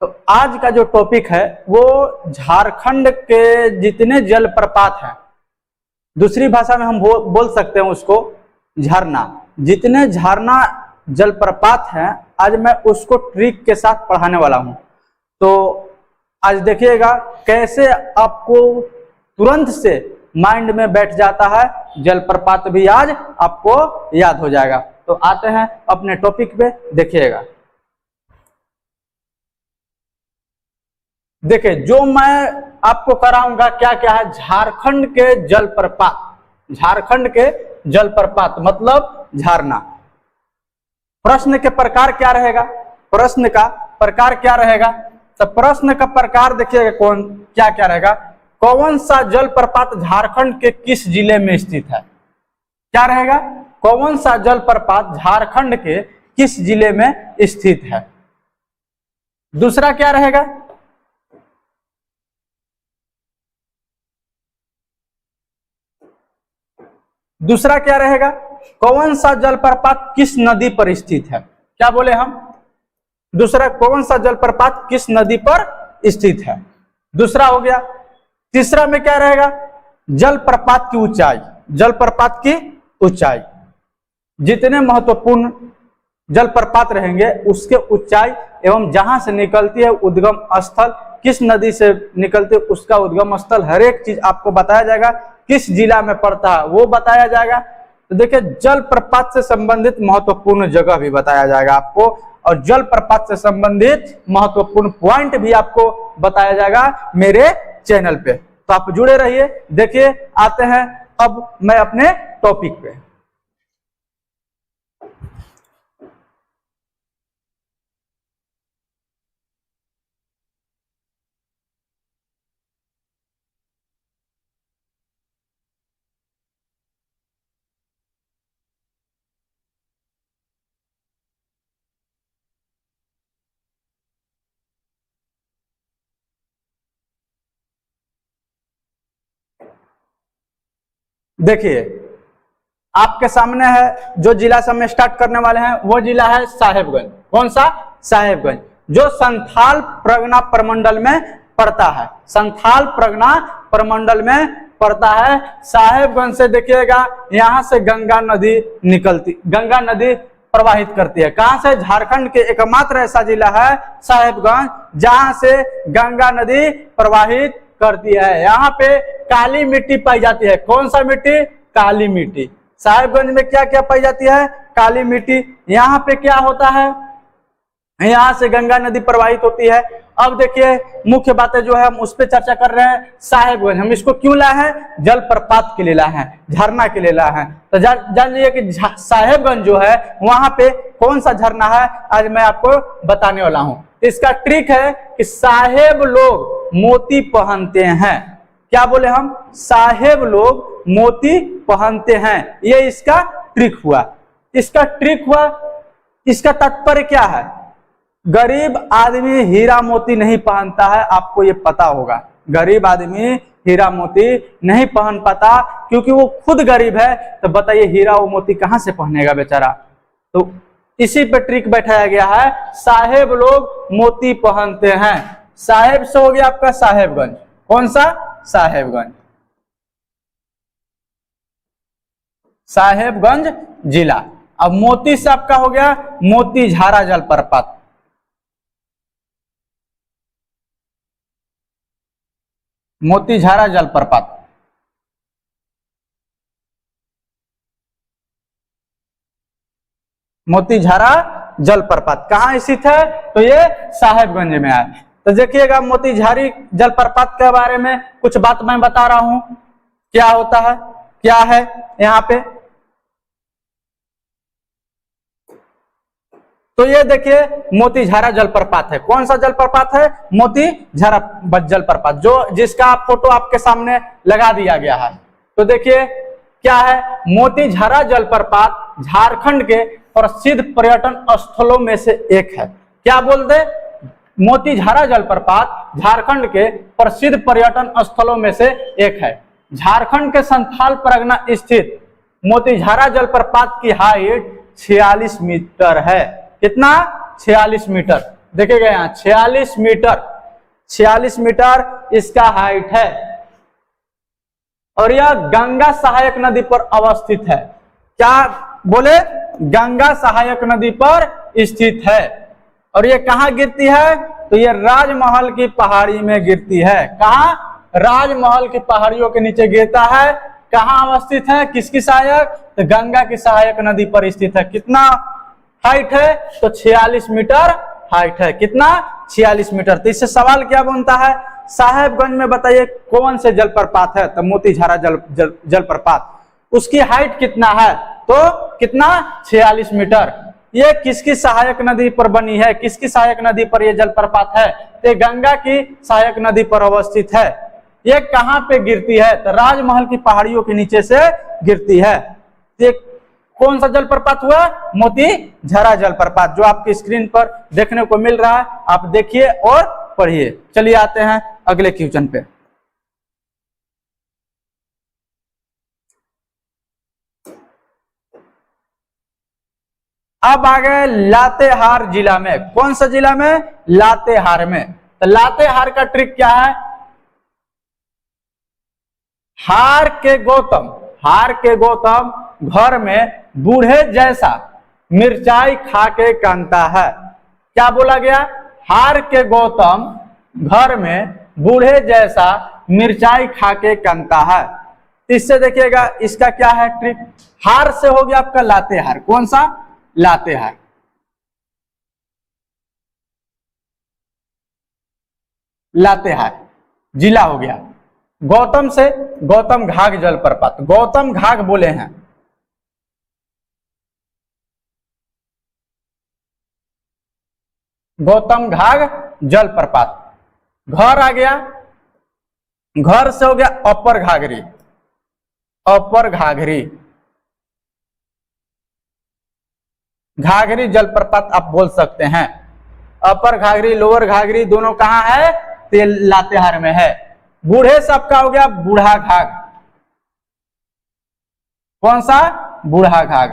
तो आज का जो टॉपिक है वो झारखंड के जितने जलप्रपात हैं, दूसरी भाषा में हम बोल सकते हैं उसको झरना, जितने झरना जलप्रपात हैं, आज मैं उसको ट्रिक के साथ पढ़ाने वाला हूं। तो आज देखिएगा कैसे आपको तुरंत से माइंड में बैठ जाता है, जलप्रपात भी आज आपको याद हो जाएगा। तो आते हैं अपने टॉपिक पे, देखिएगा। देखिए, जो मैं आपको कराऊंगा क्या क्या है, झारखंड के जलप्रपात, झारखंड के जलप्रपात मतलब झरना। प्रश्न के प्रकार क्या रहेगा, प्रश्न का प्रकार क्या रहेगा, तो प्रश्न का प्रकार देखिएगा कौन क्या क्या रहेगा। कौन सा जलप्रपात झारखंड के किस जिले में स्थित है, क्या रहेगा, कौन सा जलप्रपात झारखंड के किस जिले में स्थित है। दूसरा क्या रहेगा, दूसरा क्या रहेगा, कौन सा जलप्रपात किस नदी पर स्थित है। क्या बोले हम, दूसरा कौन सा जलप्रपात किस नदी पर स्थित है, दूसरा हो गया। तीसरा में क्या रहेगा, जलप्रपात की ऊंचाई, जलप्रपात की ऊंचाई, जितने महत्वपूर्ण जलप्रपात रहेंगे उसके ऊंचाई एवं जहां से निकलती है उद्गम स्थल, किस नदी से निकलती है उसका उद्गम स्थल, हर एक चीज आपको बताया जाएगा। किस जिला में पड़ता है वो बताया जाएगा। तो देखिए, जलप्रपात से संबंधित महत्वपूर्ण जगह भी बताया जाएगा आपको, और जलप्रपात से संबंधित महत्वपूर्ण पॉइंट भी आपको बताया जाएगा मेरे चैनल पे। तो आप जुड़े रहिए। देखिए, आते हैं अब मैं अपने टॉपिक पे। देखिए, आपके सामने है जो जिला से हम स्टार्ट करने वाले हैं, वो जिला है साहेबगंज। कौन सा, साहेबगंज, जो संथाल परगना प्रमंडल में पड़ता है, संथाल परगना प्रमंडल में पड़ता है। साहेबगंज से देखिएगा, यहां से गंगा नदी निकलती, गंगा नदी प्रवाहित करती है। कहां से, झारखंड के एकमात्र ऐसा जिला है साहेबगंज जहां से गंगा नदी प्रवाहित करती है। यहाँ पे काली मिट्टी पाई जाती है। कौन सा मिट्टी, काली मिट्टी। साहेबगंज में क्या क्या पाई जाती है, काली मिट्टी। यहाँ पे क्या होता है, यहाँ से गंगा नदी प्रवाहित होती है। अब देखिए, मुख्य बातें जो है हम उस पर चर्चा कर रहे हैं। साहेबगंज हम इसको क्यों लाए हैं, जलप्रपात के लिए लाए हैं, झरना के लिए लाए हैं। तो जान लीजिए कि साहेबगंज जो है वहां पे कौन सा झरना है, आज मैं आपको बताने वाला हूं। इसका ट्रिक है कि साहेब लोग मोती पहनते हैं। क्या बोले हम, साहेब लोग मोती पहनते हैं, ये इसका ट्रिक हुआ। इसका ट्रिक हुआ, इसका तात्पर्य क्या है, गरीब आदमी हीरा मोती नहीं पहनता है, आपको ये पता होगा। गरीब आदमी हीरा मोती नहीं पहन पाता क्योंकि वो खुद गरीब है। तो बताइए हीरा वो मोती कहां से पहनेगा बेचारा। तो इसी पे ट्रिक बैठाया गया है, साहेब लोग मोती पहनते हैं। साहेब से हो गया आपका साहेबगंज। कौन सा, साहेबगंज, साहेबगंज जिला। अब मोती से आपका हो गया मोतीझारा जलप्रपात। मोतीझारा जलप्रपात, मोतीझारा जलप्रपात कहाँ स्थित है, तो ये साहेबगंज में है। तो देखिएगा, मोतीझारी जलप्रपात के बारे में कुछ बात मैं बता रहा हूं, क्या होता है, क्या है यहाँ पे। तो ये देखिए, मोतीझारा जलप्रपात है। कौन सा जलप्रपात है, मोतीझारा जलप्रपात, जो जिसका फोटो आपके सामने लगा दिया गया है। तो देखिए क्या है, मोतीझारा जलप्रपात झारखंड के प्रसिद्ध पर्यटन स्थलों में से एक है। क्या बोल दे, मोतीझारा जलप्रपात झारखंड के प्रसिद्ध पर्यटन स्थलों में से एक है। झारखंड के संथाल परगना स्थित मोतीझारा जलप्रपात की हाइट 46 मीटर है। कितना, 46 मीटर। देखिएगा यहाँ 46 मीटर इसका हाइट है और यह गंगा सहायक नदी पर अवस्थित है। क्या बोले? गंगा सहायक नदी पर स्थित है। और ये कहाँ गिरती है? तो ये राजमहल की पहाड़ी में गिरती है। कहाँ? राजमहल की पहाड़ियों के नीचे गिरता है। कहाँ अवस्थित है? किसकी सहायक? तो गंगा की सहायक नदी पर स्थित है। कितना हाइट है? तो 46 मीटर हाइट है। कितना? 46 मीटर। तो इससे सवाल क्या बनता है? साहेबगंज में बताइए कौन से जलप्रपात है? तो मोतीझारा जलप्रपात। उसकी हाइट कितना है? तो कितना? 46 मीटर। ये किसकी सहायक नदी पर बनी है? किसकी सहायक नदी पर यह जलप्रपात है? तो गंगा की सहायक नदी पर अवस्थित है। ये कहां पे गिरती है? तो राजमहल की पहाड़ियों के नीचे से गिरती है। ये कौन सा जलप्रपात हुआ? मोतीझारा जलप्रपात, जो आपकी स्क्रीन पर देखने को मिल रहा है। आप देखिए और पढ़िए। चलिए आते हैं अगले क्वेश्चन पे। अब आ गए लातेहार जिला में। कौन सा जिला में? लातेहार में। तो लातेहार का ट्रिक क्या है? हार के गौतम घर में बूढ़े जैसा मिर्चाई खा के कांता है। क्या बोला गया? हार के गौतम घर में बूढ़े जैसा मिर्चाई खा के कांता है। इससे देखिएगा इसका क्या है ट्रिक। हार से हो गया आपका लातेहार। कौन सा? लातेहार। लातेहार जिला हो गया। गौतम से गौतम घाघ जलप्रपात। गौतम घाघ बोले हैं। गौतम घाघ जलप्रपात। घर आ गया। घर से हो गया अपर घाघरी। अपर घाघरी। घाघरी जलप्रपात आप बोल सकते हैं। अपर घाघरी लोअर घाघरी दोनों कहां है? तो लातेहार में है। बूढ़े सबका हो गया बूढ़ा घाघ। कौन सा? बूढ़ा घाघ।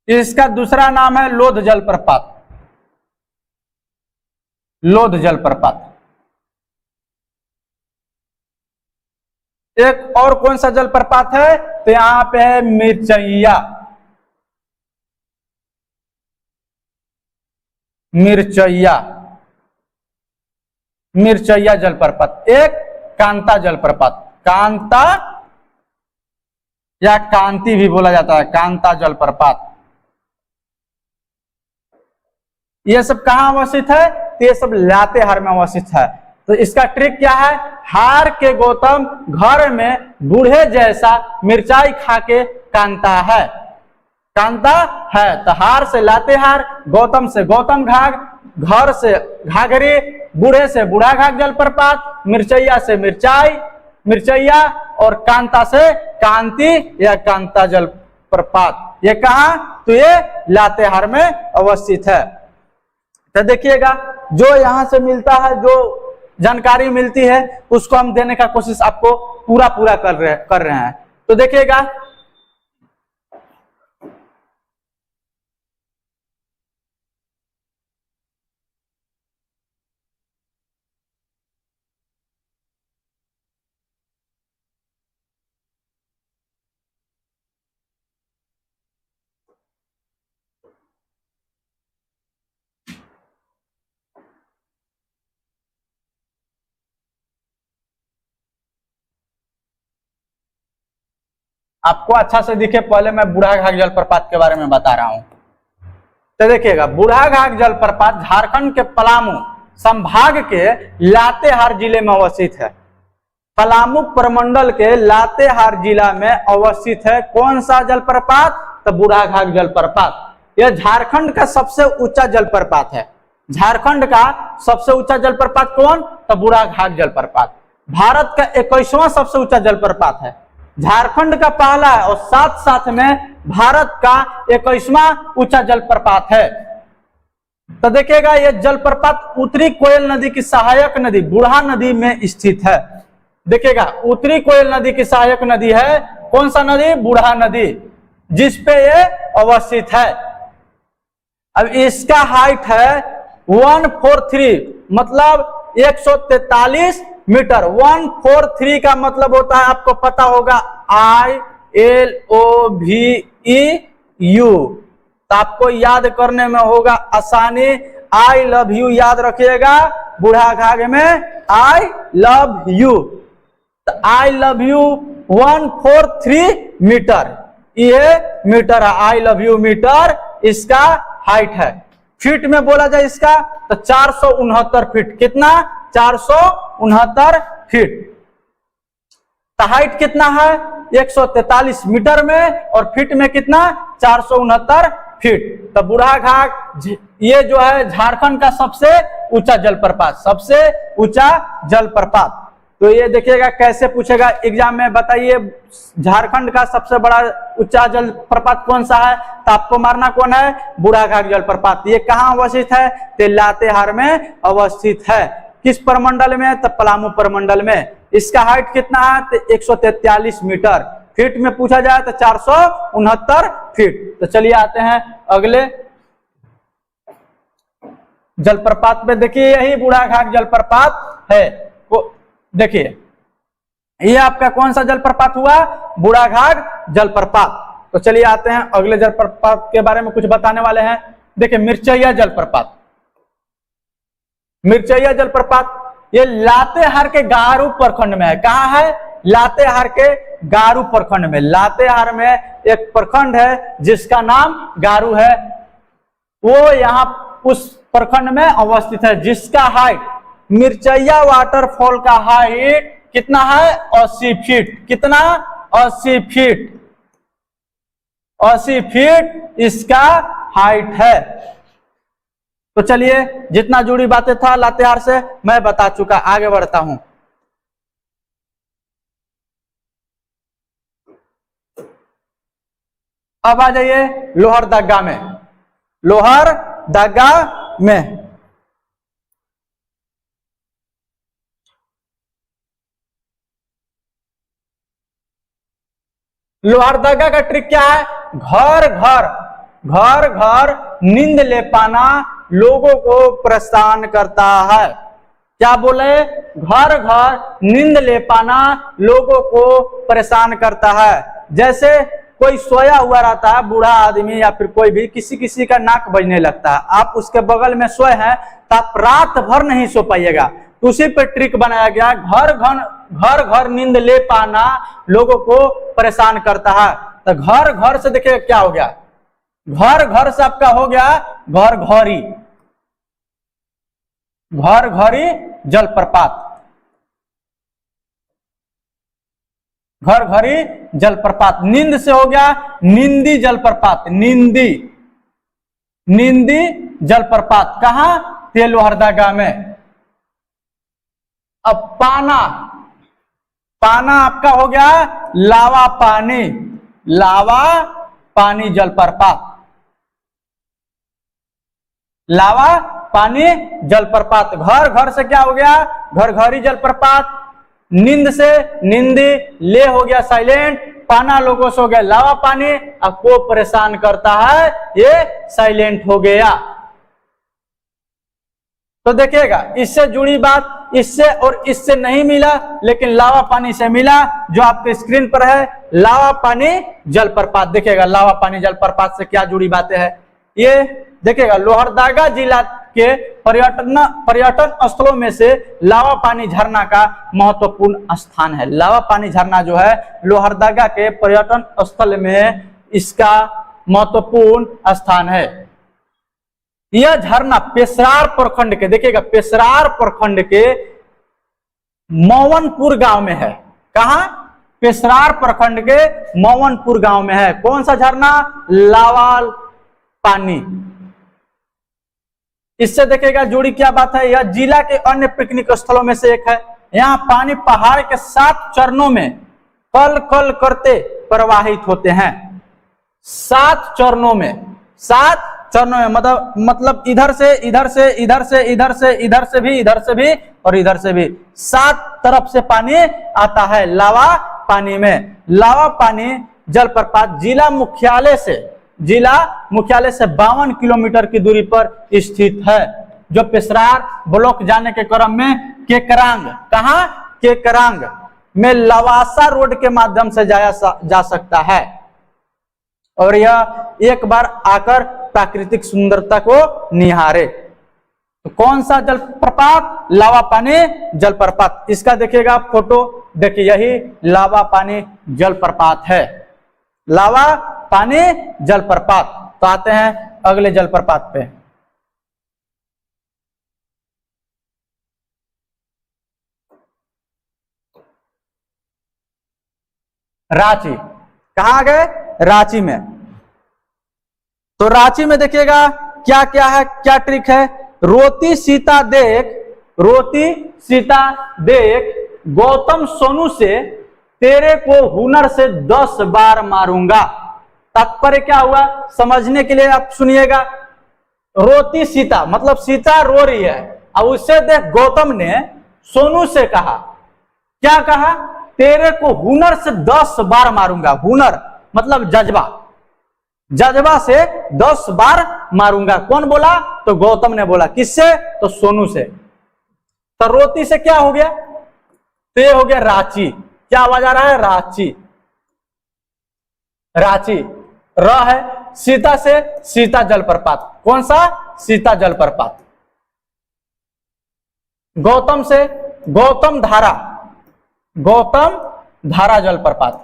इसका दूसरा नाम है लोध जलप्रपात। लोध जलप्रपात। एक और कौन सा जलप्रपात है? तो यहां पे है मिर्चैया। मिर्चैया। मिर्चैया जलप्रपात। एक कांता जलप्रपात। कांता या कांति भी बोला जाता है। कांता जलप्रपात। ये सब कहां अवस्थित है? तो ये सब लातेहार में अवस्थित है। तो इसका ट्रिक क्या है? हार के गौतम घर में बूढ़े जैसा मिर्चाई खा के कांता है। कांता है। तो हार से लातेहार, गौतम से गौतम घाघ, घर से घाघरी, बूढ़े से बूढ़ा घाघ जलप्रपात, मिर्चैया से मिर्चैया और कांता से कांति या कांता जलप्रपात। ये कहा? तो ये लातेहार में अवस्थित है। तो देखिएगा जो यहां से मिलता है, जो जानकारी मिलती है उसको हम देने का कोशिश आपको पूरा कर रहे हैं। तो देखिएगा आपको अच्छा से दिखे, पहले मैं बूढ़ा घाघ जलप्रपात के बारे में बता रहा हूं। तो देखिएगा बूढ़ा घाघ जलप्रपात झारखंड के पलामू संभाग के लातेहार जिले में अवस्थित है। पलामू प्रमंडल के लातेहार जिला में अवस्थित है। कौन सा जलप्रपात? तो बूढ़ा घाघ जलप्रपात। यह झारखंड का सबसे ऊंचा जलप्रपात है। झारखंड का सबसे ऊंचा जलप्रपात कौन? तो बूढ़ा घाघ जलप्रपात। भारत का 21वां सबसे ऊंचा जलप्रपात है। झारखंड का पहला है और साथ साथ में भारत का 21वां ऊंचा जलप्रपात है। तो देखिएगा यह जलप्रपात उत्तरी कोयल नदी की सहायक नदी बूढ़ा नदी में स्थित है। देखिएगा उत्तरी कोयल नदी की सहायक नदी है कौन सा नदी? बूढ़ा नदी, जिसपे ये अवस्थित है। अब इसका हाइट है 143, मतलब 143 मीटर। 143 का मतलब होता है, आपको पता होगा, ILOVEU। तो आपको याद करने में होगा आसानी। आई लव यू याद रखिएगा, बूढ़ा घाघ में आई लव यू। तो आई लव यू 143 मीटर, ये मीटर है, आई लव यू मीटर इसका हाइट है। फीट में बोला जाए इसका तो 469 फीट। कितना? 469 फीट। तो हाइट कितना है? 143 मीटर में, और फीट में कितना? 469 फीट। तो बूढ़ा घाट ये जो है झारखंड का सबसे ऊंचा जलप्रपात, सबसे ऊंचा जलप्रपात। तो ये देखिएगा कैसे पूछेगा एग्जाम में, बताइए झारखंड का सबसे बड़ा ऊंचा जलप्रपात कौन सा है? तो आपको मारना कौन है? बूढ़ाघाट जलप्रपात। ये कहाँ अवस्थित है? तो लातेहार में अवस्थित है। किस प्रमंडल में? तो पलामू प्रमंडल में। इसका हाइट कितना है? तो 143 मीटर। फीट में पूछा जाए तो 469 फीट। तो चलिए आते हैं अगले जलप्रपात पे। देखिए यही बूढ़ाघाट जलप्रपात है। देखिए ये आपका कौन सा जलप्रपात हुआ? बूढ़ाघाट जलप्रपात। तो चलिए आते हैं अगले जलप्रपात के बारे में कुछ बताने वाले हैं। देखिए मिर्चैया जलप्रपात। मिर्चैया जलप्रपात ये लातेहार के गारू प्रखंड में है। कहाँ है? लातेहार के गारू प्रखंड में। लातेहार में एक प्रखंड है जिसका नाम गारू है, वो यहाँ उस प्रखंड में अवस्थित है, जिसका हाइट, मिर्चैया वाटरफॉल का हाइट कितना है? 80 फीट। कितना? 80 फीट। 80 फीट इसका हाइट है। तो चलिए जितना जुड़ी बातें था लातेहार से मैं बता चुका, आगे बढ़ता हूं। अब आ जाइए लोहरदगा में। लोहरदगा में लोहरदगा का ट्रिक क्या है? घर घर नींद ले पाना लोगों को परेशान करता है। क्या बोले? घर घर नींद ले पाना लोगों को परेशान करता है। जैसे कोई सोया हुआ रहता है, बूढ़ा आदमी या फिर कोई भी, किसी का नाक बजने लगता है, आप उसके बगल में सोए हैं तो आप रात भर नहीं सो पाइएगा। तो उसी पे ट्रिक बनाया गया, घर घर नींद ले पाना लोगों को परेशान करता है। तो घर घर से देखिए क्या हो गया? घर घर से आपका हो गया घर घरी जलप्रपात। घर घरी जलप्रपात। नींद से हो गया नींदी जलप्रपात। नींदी जलप्रपात कहां? लोहरदगा में। अब पाना आपका हो गया लावा पानी जलप्रपात। लावा पानी जलप्रपात। घर घर से क्या हो गया? घर घरी जलप्रपात। नींद से नींदी, ले हो गया साइलेंट, पाना लोगों से हो गया लावा पानी, आपको परेशान करता है, ये साइलेंट हो गया। तो देखिएगा इससे जुड़ी बात इससे और इससे नहीं मिला, लेकिन लावा पानी से मिला, जो आपके स्क्रीन पर है लावा पानी जलप्रपात। देखिएगा लावा पानी जलप्रपात से क्या जुड़ी बातें हैं ये देखिएगा। लोहरदगा जिला के पर्यटन स्थलों में से लावा पानी झरना का महत्वपूर्ण स्थान है। लावा पानी झरना जो है लोहरदगा के पर्यटन स्थल में इसका महत्वपूर्ण स्थान है। यह झरना पेशरार प्रखंड के, देखिएगा पेशरार प्रखंड के मौवनपुर गांव में है। कहां? पेशरार प्रखंड के मौवनपुर गांव में है। कौन सा झरना? लावा पानी। इससे देखिएगा जुड़ी क्या बात है, यह जिला के अन्य पिकनिक स्थलों में से एक है। यहाँ पानी पहाड़ के 7 चरणों में कल करते प्रवाहित होते हैं। 7 चरणों में, 7 94, मतलब इधर से इधर से इधर से इधर से इधर से भी, इधर से भी और इधर से भी 7 तरफ से पानी आता है लावा पानी में। लावा पानी जलप्रपात जिला मुख्यालय से 52 किलोमीटर की दूरी पर स्थित है, जो पेशरार ब्लॉक जाने के क्रम में केकरांग, कहां केकरांग में लवासा रोड के माध्यम से जा सकता है, और यह एक बार आकर प्राकृतिक सुंदरता को निहारे। तो कौन सा जलप्रपात? लावा पानी जलप्रपात। इसका देखिएगा फोटो, देखिए यही लावा पानी जलप्रपात है, लावा पानी जलप्रपात। तो आते हैं अगले जलप्रपात पे। रांची, कहां गए? रांची में। तो रांची में देखिएगा क्या क्या है, क्या ट्रिक है। रोती सीता देख गौतम सोनू से तेरे को हुनर से 10 बार मारूंगा। तात्पर्य क्या हुआ समझने के लिए आप सुनिएगा। रोती सीता मतलब सीता रो रही है, और उससे देख गौतम ने सोनू से कहा, क्या कहा? तेरे को हुनर से 10 बार मारूंगा। हुनर मतलब जज्बा से 10 बार मारूंगा। कौन बोला? तो गौतम ने बोला। किससे? तो सोनू से। तो रोती से क्या हो गया? तो ये हो गया रांची। क्या आवाज आ रहा है? रांची, रांची। र है सीता से सीता जलप्रपात। कौन सा? सीता जलप्रपात। गौतम से गौतम धारा जलप्रपात।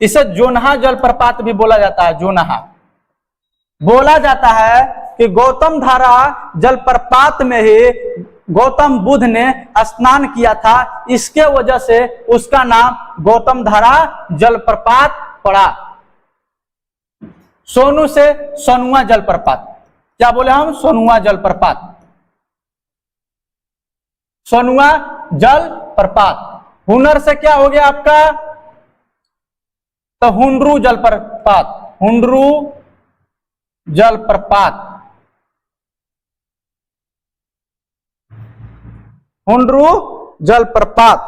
इसे जोनहा जलप्रपात भी बोला जाता है। जोनहा बोला जाता है कि गौतम धारा जलप्रपात में ही गौतम बुद्ध ने स्नान किया था, इसके वजह से उसका नाम गौतम धारा जलप्रपात पड़ा। सोनू से सोनुआ जलप्रपात। क्या बोले हम? सोनुआ जलप्रपात, सोनुआ जलप्रपात। हुनर से क्या हो गया आपका? तो हुंडरू जलप्रपात, हुंडरू जलप्रपात, हुंडरू जलप्रपात।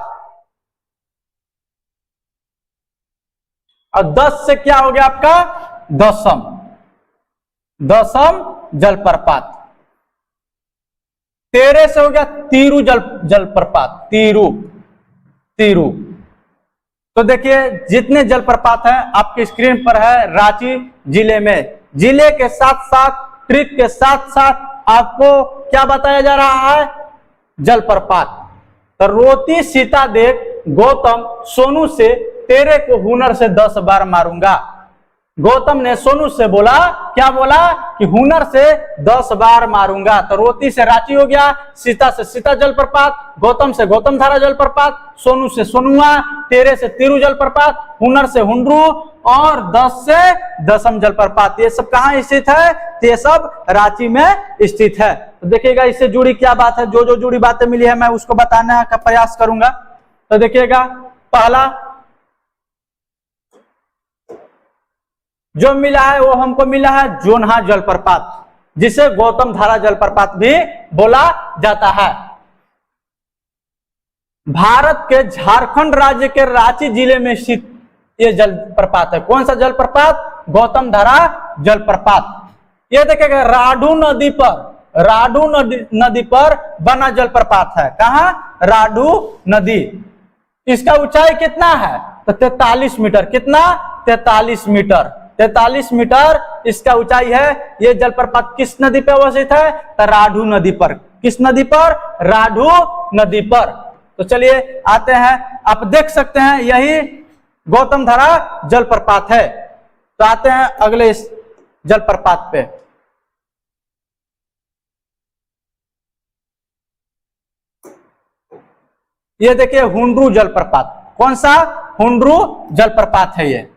और 10 से क्या हो गया आपका? दसम जलप्रपात। 13 से हो गया तीरू जलप्रपात। तीरू। तो देखिए जितने जलप्रपात हैं आपकी स्क्रीन पर है रांची जिले में। जिले के साथ साथ ट्रिक के साथ साथ आपको क्या बताया जा रहा है? जलप्रपात। तो रोती सीता देख गौतम सोनू से तेरे को हुनर से 10 बार मारूंगा। गौतम ने सोनू से बोला, क्या बोला? कि हुनर से 10 बार मारूंगा। तो रोती से रांची हो गया, सीता से सीता जलप्रपात, गौतम से गौतम धारा जलप्रपात, सोनू से सोनुआ, तेरे से तीरू जलप्रपात, हुनर से हुंडरू और 10 से दसम जलप्रपात। ये सब कहां स्थित है? ये सब रांची में स्थित है। तो देखिएगा इससे जुड़ी क्या बात है, जो जुड़ी बातें मिली है मैं उसको बताने का प्रयास करूंगा। तो देखिएगा पहला जो मिला है वो हमको मिला है जोनहा जलप्रपात, जिसे गौतम धारा जलप्रपात भी बोला जाता है। भारत के झारखंड राज्य के रांची जिले में स्थित ये जलप्रपात है। कौन सा जलप्रपात? गौतम धारा जलप्रपात। ये देखिएगा राढ़ू नदी पर बना जलप्रपात है। कहां? राढ़ू नदी। इसका ऊंचाई कितना है? तो 43 मीटर। कितना? 43 मीटर। 43 मीटर इसका ऊंचाई है। यह जलप्रपात किस नदी पर अवस्थित है? तो राढ़ू नदी पर। किस नदी पर? राढ़ू नदी पर। तो चलिए आते हैं, आप देख सकते हैं यही गौतम धारा जलप्रपात है। तो आते हैं अगले इस जलप्रपात पे। ये देखिए हुंडरू जलप्रपात। कौन सा? हुंडरू जलप्रपात है ये।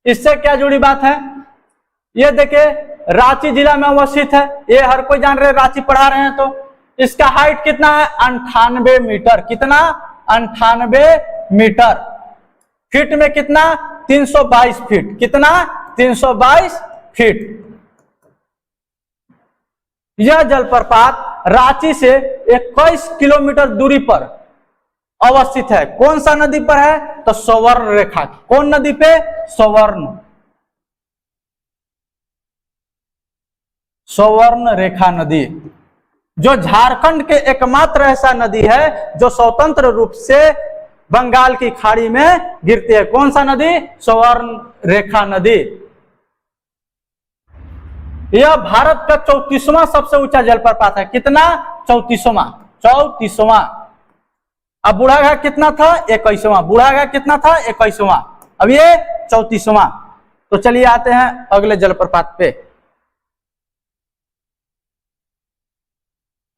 इससे क्या जुड़ी बात है? ये देखिए रांची जिला में अवस्थित है। ये हर कोई जान रहे, रांची पढ़ा रहे हैं। तो इसका हाइट कितना है? 98 मीटर। कितना? 98 मीटर। फीट में कितना? 322 फीट। कितना? 322 फीट। यह जलप्रपात रांची से 21 किलोमीटर दूरी पर अवस्थित है। कौन सा नदी पर है? तो स्वर्ण रेखा। कौन नदी पे? स्वर्ण रेखा नदी, जो झारखंड के एकमात्र ऐसा नदी है जो स्वतंत्र रूप से बंगाल की खाड़ी में गिरती है। कौन सा नदी? स्वर्ण रेखा नदी। यह भारत का 34वां सबसे ऊंचा जलप्रपात है। कितना? 34वां। अब बूढ़ाघाट कितना था? 21वां। बूढ़ाघाट कितना था? 21वां। अब ये 34वां। तो चलिए आते हैं अगले जलप्रपात पे।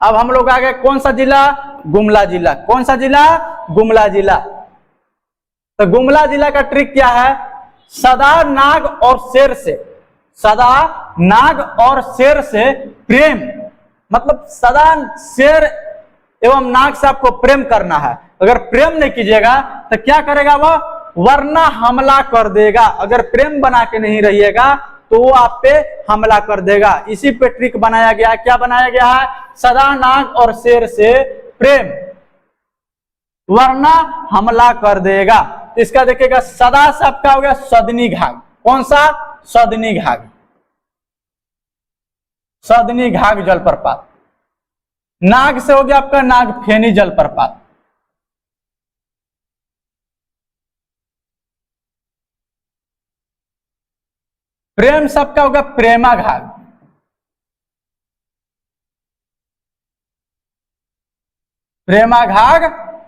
अब हम लोग आ गए कौन सा जिला? गुमला जिला। कौन सा जिला? गुमला जिला। तो गुमला जिला का ट्रिक क्या है? सदा नाग और शेर से, सदा नाग और शेर से प्रेम, मतलब सदा शेर एवं नाग से आपको प्रेम करना है। अगर प्रेम नहीं कीजिएगा तो क्या करेगा वह? वरना हमला कर देगा। अगर प्रेम बना के नहीं रहिएगा तो वो आप पे हमला कर देगा। इसी पे ट्रिक बनाया गया है। क्या बनाया गया है? सदा नाग और शेर से प्रेम, वरना हमला कर देगा। इसका देखिएगा सदा से आपका हो गया सदनी घाघ। कौन सा? सदनी घाघ। सदनी घाघ जलप्रपात। नाग से हो गया आपका नागफेनी जलप्रपात। प्रेम सबका होगा प्रेमा घाघ। प्रेमा घाघ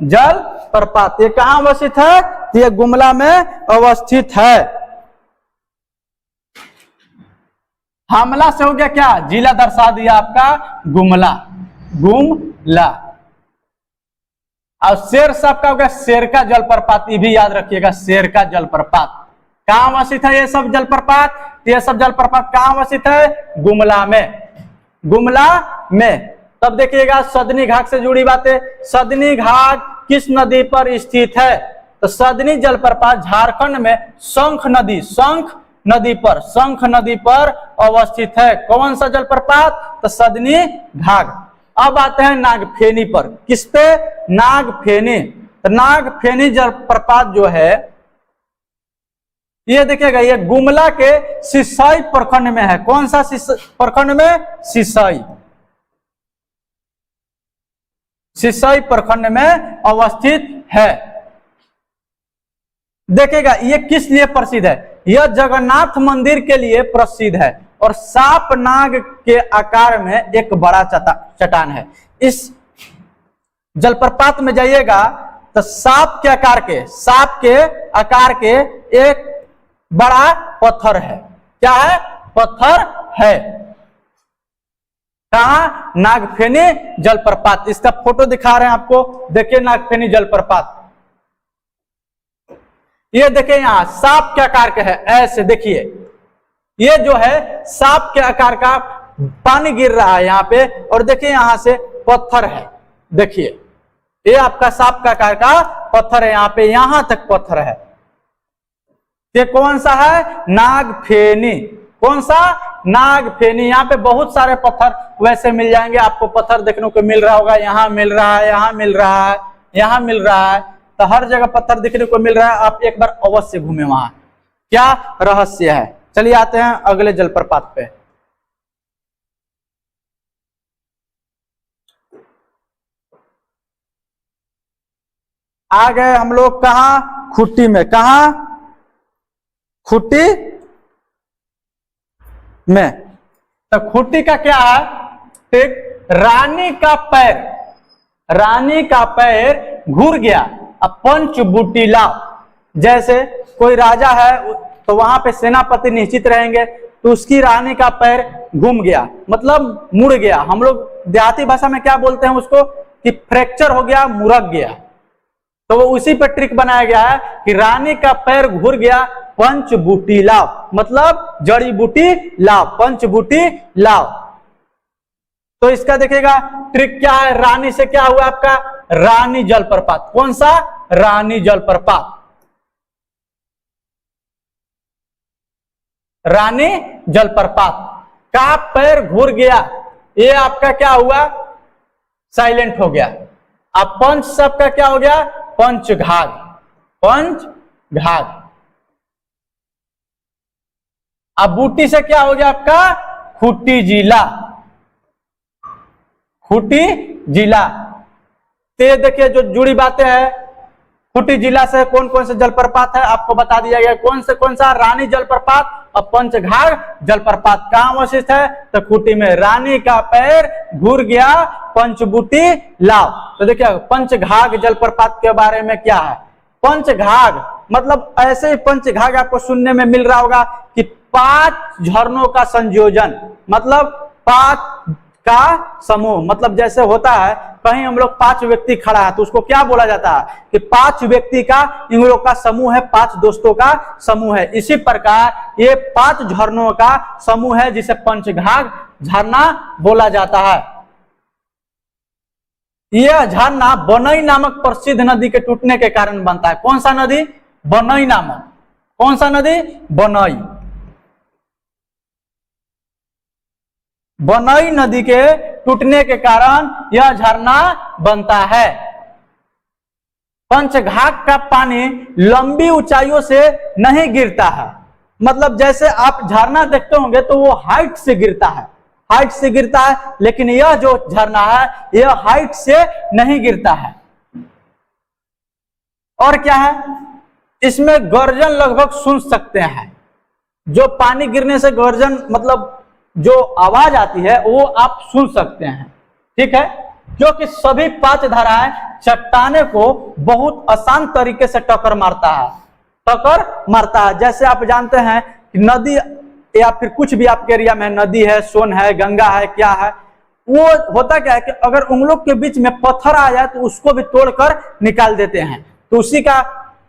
जलप्रपात। ये कहां अवस्थित है? ये गुमला में अवस्थित है। हमला से हो गया क्या? जिला दर्शा दिया आपका गुमला। गुमला। और शेर सबका हो गया शेर का जलप्रपात। ये भी याद रखिएगा, शेर का जलप्रपात। कहां अवस्थित है ये सब जलप्रपात? ये सब जलप्रपात कहां अवस्थित है? गुमला में। गुमला में। तब देखिएगा सदनी घाट से जुड़ी बातें। सदनी घाट किस नदी पर स्थित है? तो सदनी जलप्रपात झारखंड में शंख नदी पर अवस्थित है। कौन सा जलप्रपात? तो सदनी घाट। अब आते हैं नागफेनी पर। किस पे? नागफेनी। तो नागफेनी जलप्रपात जो है ये देखिएगा, ये गुमला के सिसई प्रखंड में है। कौन सा प्रखंड में? सिसई प्रखंड में अवस्थित है। देखिएगा ये किस लिए प्रसिद्ध है? यह जगन्नाथ मंदिर के लिए प्रसिद्ध है और सांप नाग के आकार में एक बड़ा चट्टान है। इस जलप्रपात में जाइएगा तो सांप के आकार के एक बड़ा पत्थर है। क्या है? पत्थर है। कहा? नागफेनी जलप्रपात। इसका फोटो दिखा रहे हैं आपको। देखिए नागफेनी जलप्रपात। ये देखिए यहां सांप के आकार का है। ऐसे देखिए, ये जो है सांप के आकार का पानी गिर रहा है यहां पे, और देखिए यहां से पत्थर है। देखिए ये आपका सांप का आकार का पत्थर है। यहां पे यहां तक पत्थर है। ये कौन सा है? नागफेनी। कौन सा? नागफेनी। यहाँ पे बहुत सारे पत्थर वैसे मिल जाएंगे आपको। पत्थर देखने को मिल रहा होगा, यहाँ मिल रहा है, यहाँ मिल रहा है, यहाँ मिल रहा है। तो हर जगह पत्थर देखने को मिल रहा है। आप एक बार अवश्य घूमे वहां। क्या रहस्य है? चलिए आते हैं अगले जलप्रपात पे। आ गए हम लोग कहा? खुट्टी में। कहा? खुट्टी में। तो खुट्टी का क्या है? ठीक, रानी का पैर घूर गया। अब पंचबुटी लाभ। जैसे कोई राजा है तो वहां पे सेनापति निश्चित रहेंगे, तो उसकी रानी का पैर घूम गया, मतलब मुड़ गया। हम लोग देहाती भाषा में क्या बोलते हैं उसको? कि फ्रैक्चर हो गया, मुरक गया। तो वो उसी पर ट्रिक बनाया गया है कि रानी का पैर घूर गया, पंचबुटी लाभ, मतलब जड़ी बूटी लाभ, पंचबुटी लाभ। तो इसका देखिएगा ट्रिक क्या है? रानी से क्या हुआ आपका? रानी जलप्रपात। कौन सा? रानी जलप्रपात। रानी जलप्रपात का पैर घूर गया, ये आपका क्या हुआ, साइलेंट हो गया। अब पंच शब्द का क्या हो गया, पंचघाघ, पंचघाघ। अब बूटी से क्या हो गया आपका, खूंटी जिला, खूंटी जिला। तो ये देखिए जो जुड़ी बातें हैं, खूंटी जिला से कौन कौन से जलप्रपात है आपको बता दिया गया, कौन सा, रानी जलप्रपात और पंचघाघ जलप्रपात कहां अवस्थित है, तो खूंटी में। रानी का पैर घूर गया, पंचबूटी लाओ। तो देखिए पंचघाघ जलप्रपात के बारे में क्या है, पंचघाघ मतलब ऐसे ही पंचघाघ आपको सुनने में मिल रहा होगा कि 5 झरनों का संयोजन, मतलब 5 का समूह। मतलब जैसे होता है कहीं हम लोग 5 व्यक्ति खड़ा है तो उसको क्या बोला जाता है कि 5 व्यक्ति का इन लोग का समूह है, 5 दोस्तों का समूह है। इसी प्रकार ये 5 झरनों का समूह है जिसे पंचघाघ झरना बोला जाता है। यह झरना बनई नामक प्रसिद्ध नदी के टूटने के कारण बनता है। कौन सा नदी, बनई नामक, कौन सा नदी, बनई, बनई नदी के टूटने के कारण यह झरना बनता है। पंचघाघ का पानी लंबी ऊंचाइयों से नहीं गिरता है, मतलब जैसे आप झरना देखते होंगे तो वो हाइट से गिरता है, हाइट से गिरता है, लेकिन यह जो झरना है यह हाइट से नहीं गिरता है। और क्या है, इसमें गर्जन लगभग सुन सकते हैं, जो पानी गिरने से गर्जन मतलब जो आवाज आती है वो आप सुन सकते हैं, ठीक है। क्योंकि सभी 5 धाराएं चट्टाने को बहुत आसान तरीके से टक्कर मारता है, टक्कर मारता है। जैसे आप जानते हैं कि नदी या फिर कुछ भी आपके एरिया में नदी है, सोन है, गंगा है, क्या है, वो होता क्या है कि अगर उन लोग के बीच में पत्थर आ जाए तो उसको भी तोड़कर निकाल देते हैं। तो उसी का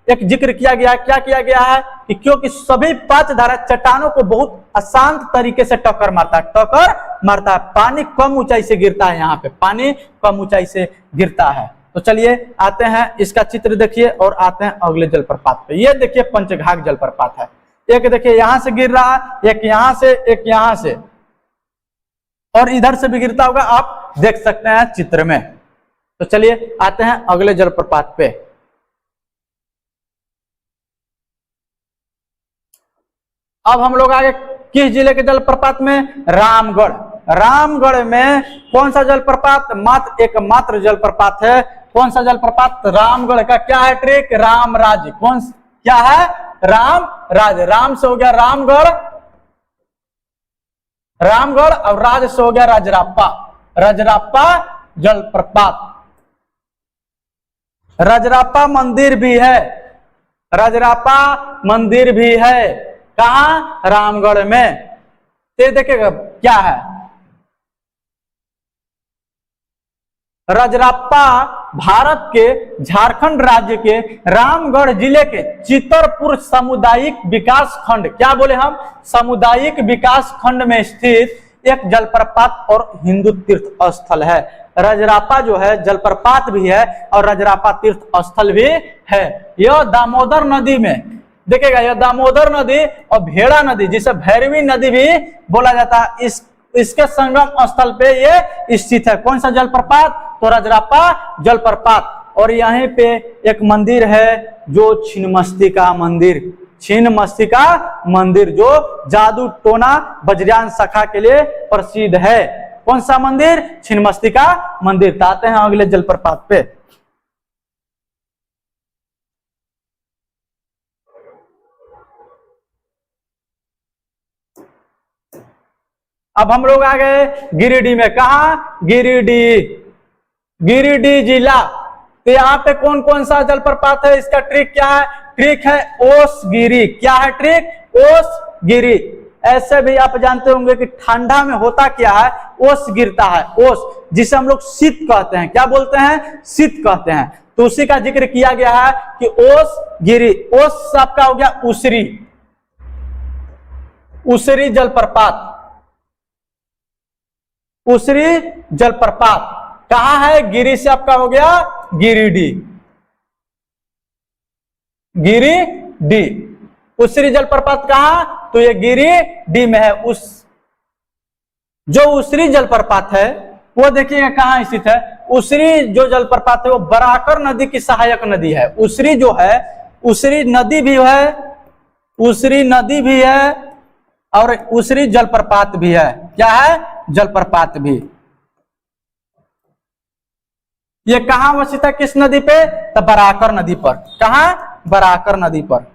एक जिक्र किया गया, क्या किया गया है कि क्योंकि सभी 5 धारा चट्टानों को बहुत आसान तरीके से टक्कर मारता है, टक्कर मारता है। पानी कम ऊंचाई से गिरता है, यहाँ पे पानी कम ऊंचाई से गिरता है। तो चलिए आते हैं, इसका चित्र देखिए और आते हैं अगले जलप्रपात पे। ये देखिए पंचघाघ जलप्रपात है, एक देखिए यहां से गिर रहा है, एक यहां से, एक यहां से, और इधर से भी गिरता होगा, आप देख सकते हैं चित्र में। तो चलिए आते हैं अगले जलप्रपात पे। अब हम लोग आगे किस जिले के जलप्रपात में, रामगढ़। रामगढ़ में कौन सा जलप्रपात, मात्र एकमात्र जलप्रपात है। कौन सा जलप्रपात, रामगढ़ का क्या है ट्रिक, रामराज। कौन क्या है, रामराज। राम से हो गया रामगढ़, रामगढ़, और राज से हो गया राजराप्पा, राजराप्पा जलप्रपात। राजराप्पा मंदिर भी है, राजराप्पा मंदिर भी है, कहां, रामगढ़ में। ते देखिएगा क्या है, राजराप्पा भारत के झारखंड राज्य के रामगढ़ जिले के चितरपुर सामुदायिक विकास खंड, क्या बोले हम, सामुदायिक विकास खंड में स्थित एक जलप्रपात और हिंदू तीर्थ स्थल है। राजराप्पा जो है जलप्रपात भी है और राजराप्पा तीर्थ स्थल भी है। यह दामोदर नदी में, देखिएगा यह दामोदर नदी और भेड़ा नदी जिसे भैरवी नदी भी बोला जाता है, इसके संगम स्थल पे ये स्थित है। कौन सा जलप्रपात, तो राजराप्पा जलप्रपात। और यहीं पे एक मंदिर है जो छिन्नमस्तिका मंदिर, छिन्नमस्तिका मंदिर जो जादू टोना वज्रयान शाखा के लिए प्रसिद्ध है। कौन सा मंदिर, छिन्नमस्तिका मंदिर। तो आते हैं अगले जलप्रपात पे। अब हम लोग आ गए गिरिडीह में, कहा, गिरिडीह, गिरिडीह जिला। तो यहाँ पे कौन कौन सा जलप्रपात है, इसका ट्रिक क्या है, ट्रिक है ओसगिरी। क्या है ट्रिक, ओसगिरी। ऐसे भी आप जानते होंगे कि ठंडा में होता क्या है, ओस गिरता है, ओस, जिसे हम लोग शीत कहते हैं, क्या बोलते हैं, शीत कहते हैं। तो उसी का जिक्र किया गया है कि ओस गिरी। ओस आपका हो गया उसरी, उसरी जलप्रपात, उसरी जलप्रपात कहां है, गिरी से आपका हो गया गिरिडीह, गिरिडीह। उसरी जलप्रपात कहां, तो ये गिरिडीह में है। उस जो उसरी जलप्रपात है वो देखिएगा कहाँ स्थित है। उसरी जो जलप्रपात है वो बराकर नदी की सहायक नदी है। उसरी जो है, उसरी नदी भी है, उसरी नदी भी है और उसरी जलप्रपात भी है। क्या है? जलप्रपात भी। ये कहां अवस्थित है? किस नदी पे? तो बराकर नदी पर। कहां? बराकर नदी पर,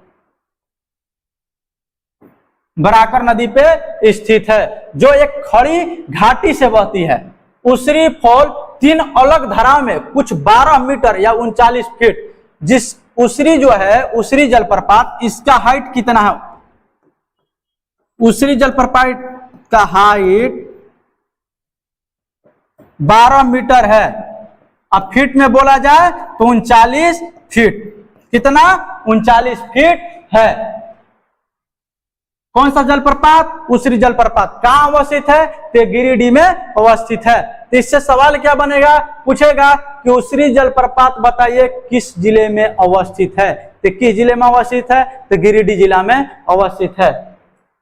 बराकर नदी पे स्थित है, जो एक खड़ी घाटी से बहती है। उसरी फॉल 3 अलग धाराओं में कुछ 12 मीटर या 39 फीट। जिस उसरी जो है, उसरी जलप्रपात, इसका हाइट कितना है? उसरी जलप्रपात का हाइट 12 मीटर है। अब फीट में बोला जाए तो 39 फीट। कितना? 39 फीट है। कौन सा जलप्रपात? उसरी जलप्रपात। कहां अवस्थित है? तो गिरिडीह में अवस्थित है। तो इससे सवाल क्या बनेगा? पूछेगा कि उसरी जलप्रपात बताइए किस जिले में अवस्थित है। तो किस जिले में अवस्थित है? तो गिरिडीह जिला में अवस्थित है।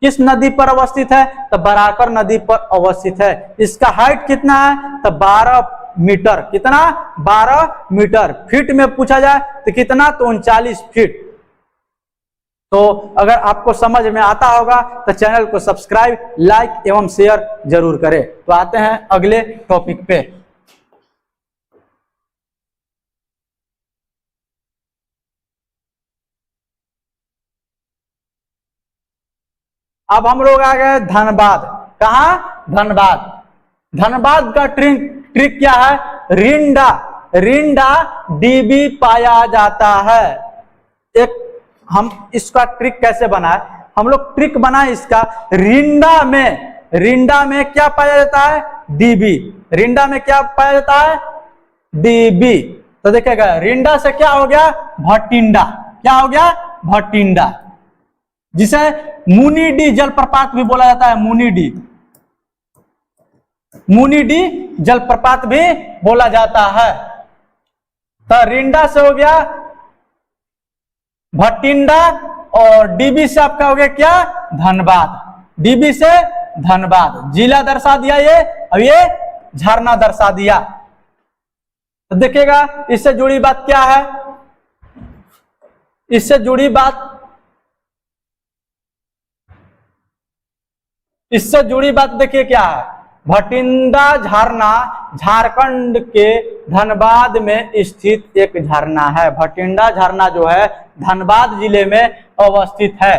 किस नदी पर अवस्थित है? तो बराकर नदी पर अवस्थित है। इसका हाइट कितना है? तो 12 मीटर। कितना? 12 मीटर। फीट में पूछा जाए तो कितना? तो 39 फीट। तो अगर आपको समझ में आता होगा तो चैनल को सब्सक्राइब, लाइक एवं शेयर जरूर करें। तो आते हैं अगले टॉपिक पे। अब हम लोग आ गए धनबाद। कहां? धनबाद। धनबाद का ट्रिक क्या है? रिंडा, रिंडा डीबी पाया जाता है। एक हम इसका ट्रिक कैसे बनाए? हम लोग ट्रिक बनाए इसका, रिंडा में, रिंडा में क्या पाया जाता है? डीबी। रिंडा में क्या पाया जाता है? डीबी। तो देखिएगा रिंडा से क्या हो गया? भटिंडा। क्या हो गया? भटिंडा, जिसे मुनिडी जलप्रपात भी बोला जाता है। मुनिडी, मुनिडी जलप्रपात भी बोला जाता है। तो रिंडा से हो गया भटिंडा और डीबी से आपका हो गया क्या? धनबाद। डीबी से धनबाद। जिला दर्शा दिया ये, अब ये झरना दर्शा दिया। तो देखिएगा इससे जुड़ी बात क्या है? इससे जुड़ी बात, इससे जुड़ी बात देखिए क्या है। भटिंडा झरना झारखंड के धनबाद में स्थित एक झरना है। भटिंडा झरना जो है धनबाद जिले में अवस्थित है।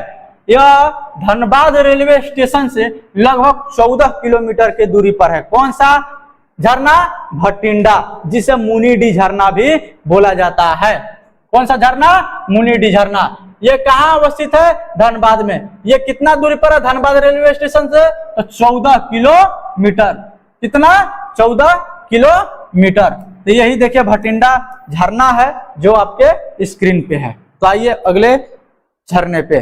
यह धनबाद रेलवे स्टेशन से लगभग 14 किलोमीटर की दूरी पर है। कौन सा झरना? भटिंडा, जिसे मुनिडी झरना भी बोला जाता है। कौन सा झरना? मुनिडी झरना। ये कहां अवस्थित है? धनबाद में। ये कितना दूरी पर है धनबाद रेलवे स्टेशन से? तो 14 किलोमीटर। कितना? 14 किलोमीटर। तो यही देखिए भटिंडा झरना है जो आपके स्क्रीन पे है। तो आइए अगले झरने पे।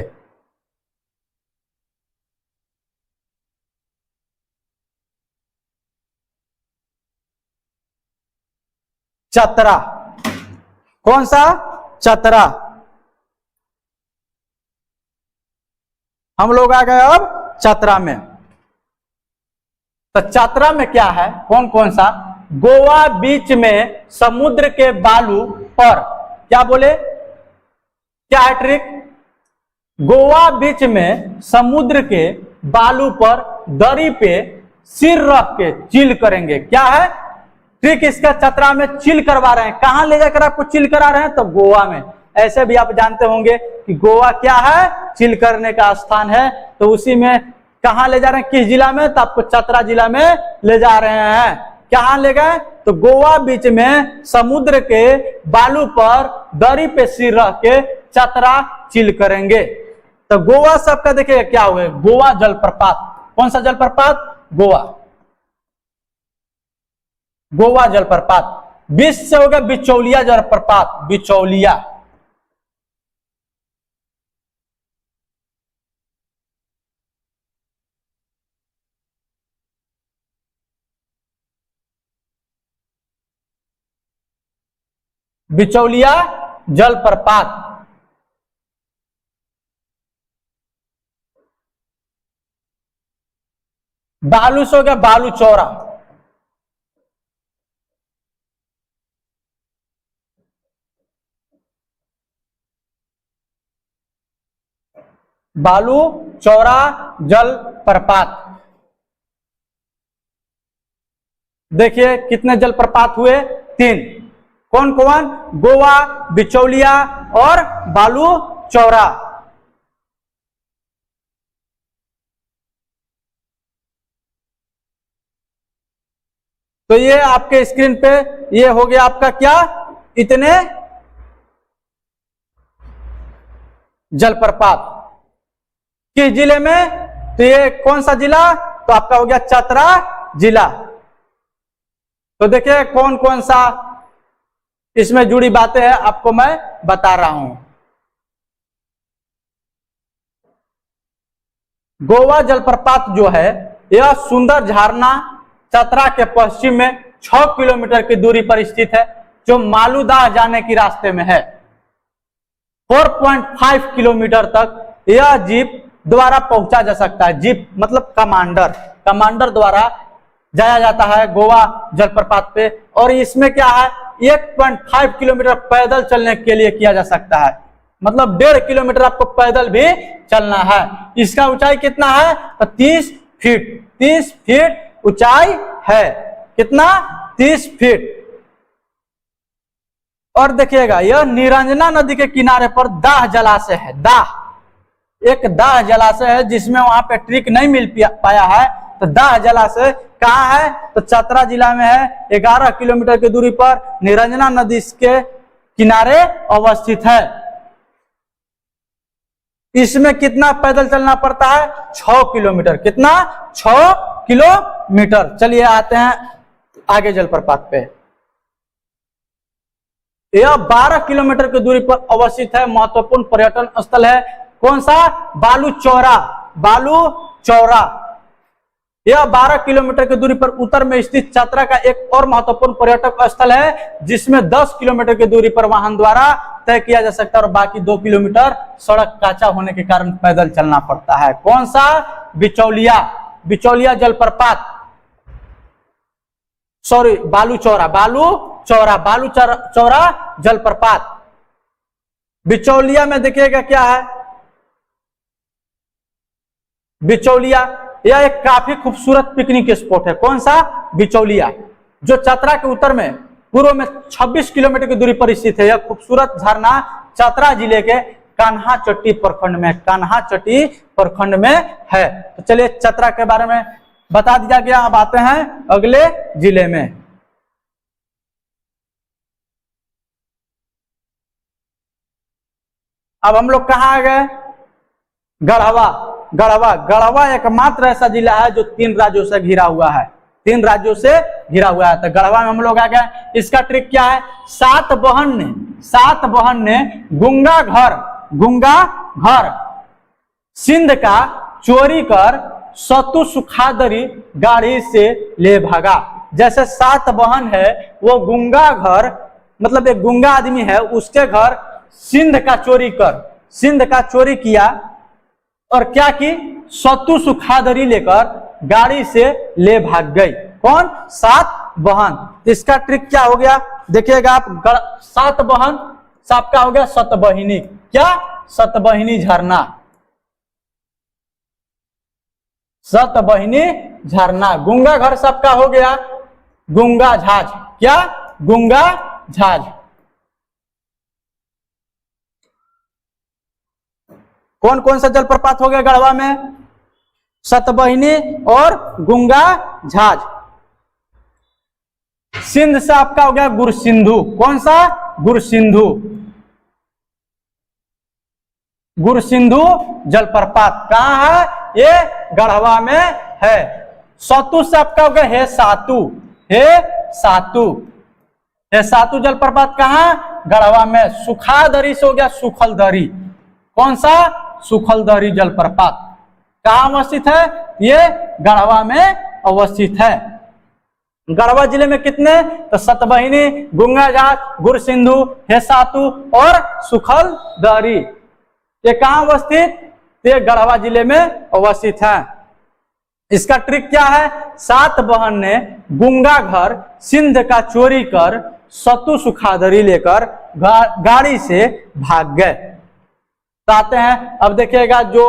चतरा। कौन सा? चतरा। हम लोग आ गए अब चतरा में। तो चतरा में क्या है? कौन कौन सा? गोवा बीच में समुद्र के बालू पर, क्या बोले? क्या है ट्रिक? गोवा बीच में समुद्र के बालू पर दरी पे सिर रख के चिल करेंगे। क्या है ट्रिक इसका? चतरा में चिल करवा रहे हैं। कहां ले जाकर आपको चिल करा रहे हैं? तो गोवा में। ऐसे भी आप जानते होंगे कि गोवा क्या है? चिल करने का स्थान है। तो उसी में कहां ले जा रहे हैं? किस जिला में? तो आपको चतरा जिला में ले जा रहे हैं। कहां ले गए? तो गोवा बीच में समुद्र के बालू पर दरी पे सिर रख के चतरा चिल करेंगे। तो गोवा सबका देखिए क्या हुआ? गोवा जलप्रपात। कौन सा जलप्रपात? गोवा, गोवा जलप्रपात। बीच से हो गया बिचौलिया जलप्रपात। बिचौलिया, बिचौलिया जलप्रपात। बालू से हो गया बालू चौरा, बालू चौरा जल प्रपात। देखिए कितने जल प्रपात हुए, 3। कौन कौन? गोवा, बिचौलिया और बालू चौरा। तो ये आपके स्क्रीन पे ये हो गया आपका क्या, इतने जलप्रपात किस जिले में? तो ये कौन सा जिला? तो आपका हो गया चतरा जिला। तो देखिए कौन कौन सा इसमें जुड़ी बातें हैं आपको मैं बता रहा हूं। गोवा जलप्रपात जो है यह सुंदर झरना चतरा के पश्चिम में 6 किलोमीटर की दूरी पर स्थित है, जो मालूदाह जाने की रास्ते में है। 4.5 किलोमीटर तक यह जीप द्वारा पहुंचा जा सकता है। जीप मतलब कमांडर द्वारा जाया जाता है गोवा जलप्रपात पे। और इसमें क्या है, 1.5 किलोमीटर पैदल चलने के लिए किया जा सकता है, मतलब 1.5 किलोमीटर आपको पैदल भी चलना है। इसका ऊंचाई कितना है? तो 30 फीट, 30 फीट ऊंचाई है। कितना? 30 फीट। और देखिएगा यह निरंजना नदी के किनारे पर दाह जलाशय है। एक दाह जलाशय है जिसमें वहां पे ट्रिक नहीं मिल पाया है। तो दाह जलाशय कहाँ है? तो चतरा जिला में है। 11 किलोमीटर की दूरी पर निरंजना नदी के किनारे अवस्थित है। इसमें कितना पैदल चलना पड़ता है? 6 किलोमीटर। कितना? 6 किलोमीटर। चलिए आते हैं आगे जलप्रपात पे। यह 12 किलोमीटर की दूरी पर अवस्थित है, महत्वपूर्ण पर्यटन स्थल है। कौन सा? बालू चौरा। यह 12 किलोमीटर की दूरी पर उत्तर में स्थित चतरा का एक और महत्वपूर्ण पर्यटक स्थल है, जिसमें 10 किलोमीटर की दूरी पर वाहन द्वारा तय किया जा सकता है और बाकी 2 किलोमीटर सड़क काचा होने के कारण पैदल चलना पड़ता है। कौन सा? बिचौलिया जलप्रपात, सॉरी बालू चौरा जलप्रपात। बिचौलिया में देखिएगा क्या है, बिचौलिया यह एक काफी खूबसूरत पिकनिक स्पॉट है। कौन सा? बिचौलिया, जो चतरा के उत्तर में पूर्व में 26 किलोमीटर की दूरी पर स्थित है। यह खूबसूरत झरना चतरा जिले के कान्हाचट्टी प्रखंड में है। तो चलिए चतरा के बारे में बता दिया गया। अब आते हैं अगले जिले में। अब हम लोग कहाँ आ गए? गढ़वा एकमात्र ऐसा जिला है जो 3 राज्यों से घिरा हुआ है। 3 राज्यों से घिरा हुआ है। तो गढ़वा में हम लोग आ गए। इसका ट्रिक क्या है? सातवाहन ने गुंगा घर सिंध का चोरी कर सतु सुखादरी गाड़ी से ले भागा। जैसे सातवाहन है वो गुंगा घर, मतलब एक गुंगा आदमी है, उसके घर सिंध का चोरी किया और क्या की? सतु सुखादरी लेकर गाड़ी से ले भाग गई। कौन? सातवाहन। इसका ट्रिक क्या हो गया? देखिएगा आप, सातवाहन सबका हो गया सतबहिनी। क्या? सतबहिनी झरना, सतबहिनी झरना। गुंगा घर सबका हो गया गुंगा झाज। क्या? गुंगा झाज। कौन कौन सा जलप्रपात हो गया गढ़वा में? सतबहिनी और गुंगा झाज। सिंध से आपका हो गया गुरसिंधु। कौन सा? गुरसिंधु जलप्रपात कहाँ है? ये गढ़वा में है। सतु से आपका हो गया हे सातु जलप्रपात कहाँ? गढ़वा में। सुखादरी से हो गया सुखलदरी। कौन सा? सुखलदरी जलप्रपात कहाँ अवस्थित है? ये गढ़वा में अवस्थित है। गढ़वा जिले में कितने? तो सतबहिनी, गुंगाझाज, गुरसिंधु, हेसातु और सुखलदरी। ये कहाँ अवस्थित? ये गढ़वा जिले में अवस्थित है। इसका ट्रिक क्या है? सात बहन ने गुंगा घर सिंध का चोरी कर सतु सुखाधरी लेकर गाड़ी से भाग गए। तो आते हैं, अब देखिएगा जो